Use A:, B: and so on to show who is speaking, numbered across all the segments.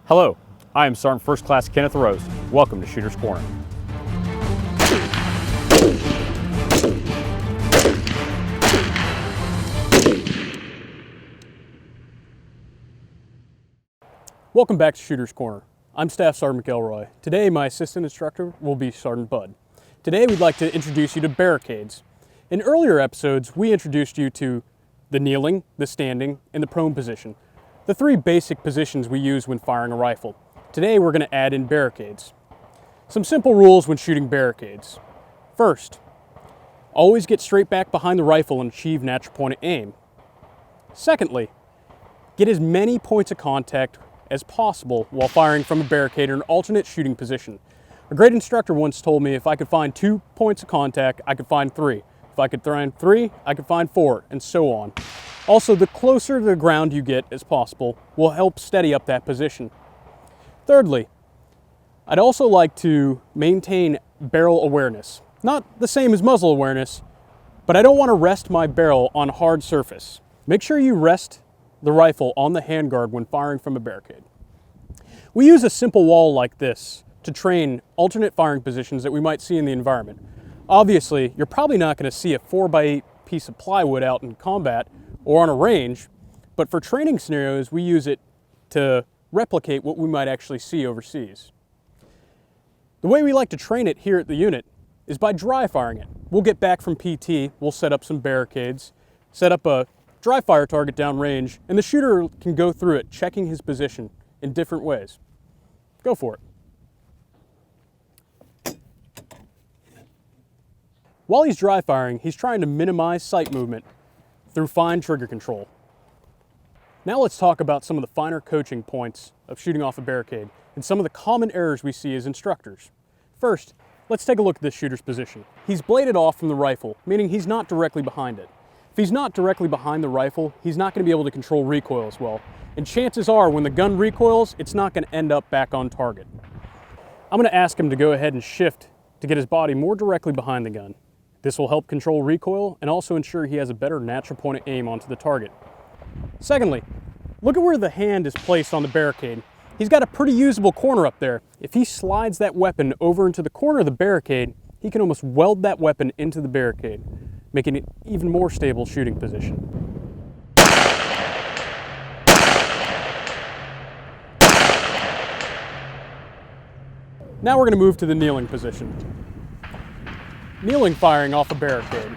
A: Hello, I am Sergeant First Class Kenneth Rose. Welcome to Shooter's Corner. Welcome back to Shooter's Corner. I'm Staff Sergeant McElroy. Today my assistant instructor will be Sergeant Bud. Today we'd like to introduce you to barricades. In earlier episodes we introduced you to the kneeling, the standing, and the prone position. The three basic positions we use when firing a rifle. Today we're going to add in barricades. Some simple rules when shooting barricades. First, always get straight back behind the rifle and achieve natural point of aim. Secondly, get as many points of contact as possible while firing from a barricade or an alternate shooting position. A great instructor once told me if I could find 2 points of contact, I could find 3. If I could find 3, I could find 4, and so on. Also, the closer to the ground you get as possible will help steady up that position. Thirdly, I'd also like to maintain barrel awareness. Not the same as muzzle awareness, but I don't want to rest my barrel on hard surface. Make sure you rest the rifle on the handguard when firing from a barricade. We use a simple wall like this to train alternate firing positions that we might see in the environment. Obviously, you're probably not going to see a 4x8 piece of plywood out in combat or on a range, but for training scenarios, we use it to replicate what we might actually see overseas. The way we like to train it here at the unit is by dry firing it. We'll get back from PT, we'll set up some barricades, set up a dry fire target downrange, and the shooter can go through it, checking his position in different ways. Go for it. While he's dry firing, he's trying to minimize sight movement through fine trigger control. Now let's talk about some of the finer coaching points of shooting off a barricade and some of the common errors we see as instructors. First, let's take a look at this shooter's position. He's bladed off from the rifle, meaning he's not directly behind it. If he's not directly behind the rifle, he's not going to be able to control recoil as well. And chances are when the gun recoils, it's not going to end up back on target. I'm going to ask him to go ahead and shift to get his body more directly behind the gun. This will help control recoil and also ensure he has a better natural point of aim onto the target. Secondly, look at where the hand is placed on the barricade. He's got a pretty usable corner up there. If he slides that weapon over into the corner of the barricade, he can almost weld that weapon into the barricade, making it even more stable shooting position. Now we're going to move to the kneeling position. Kneeling firing off a barricade.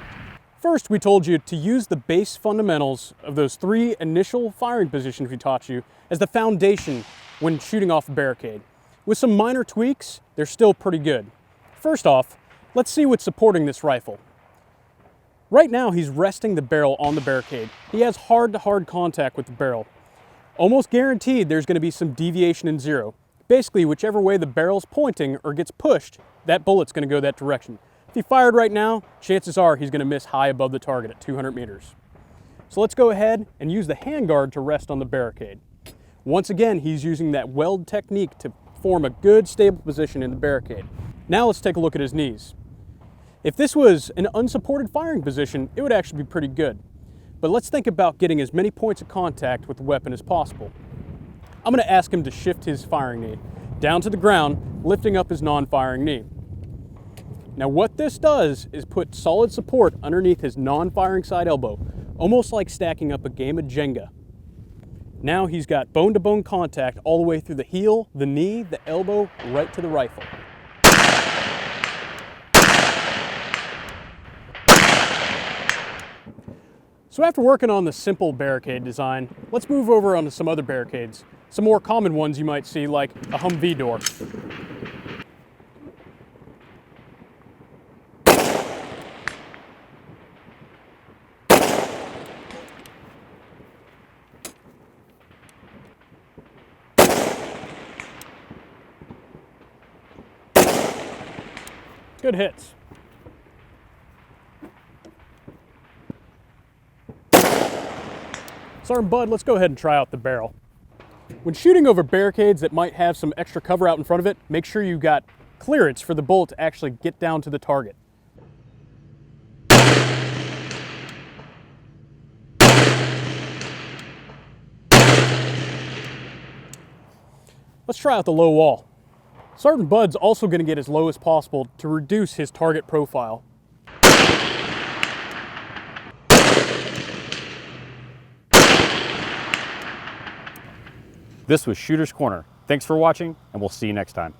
A: First, we told you to use the base fundamentals of those 3 initial firing positions we taught you as the foundation when shooting off a barricade. With some minor tweaks, they're still pretty good. First off, let's see what's supporting this rifle. Right now, he's resting the barrel on the barricade. He has hard-to-hard contact with the barrel. Almost guaranteed there's going to be some deviation in zero. Basically, whichever way the barrel's pointing or gets pushed, that bullet's going to go that direction. If he fired right now, chances are he's going to miss high above the target at 200 meters. So let's go ahead and use the handguard to rest on the barricade. Once again, he's using that weld technique to form a good stable position in the barricade. Now let's take a look at his knees. If this was an unsupported firing position, it would actually be pretty good. But let's think about getting as many points of contact with the weapon as possible. I'm going to ask him to shift his firing knee down to the ground, lifting up his non-firing knee. Now what this does is put solid support underneath his non-firing side elbow, almost like stacking up a game of Jenga. Now he's got bone-to-bone contact all the way through the heel, the knee, the elbow, right to the rifle. So after working on the simple barricade design, let's move over onto some other barricades. Some more common ones you might see, like a Humvee door. Good hits. Sergeant Bud, let's go ahead and try out the barrel. When shooting over barricades that might have some extra cover out in front of it, make sure you got clearance for the bullet to actually get down to the target. Let's try out the low wall. Sergeant Bud's also going to get as low as possible to reduce his target profile.
B: This was Shooter's Corner. Thanks for watching, and we'll see you next time.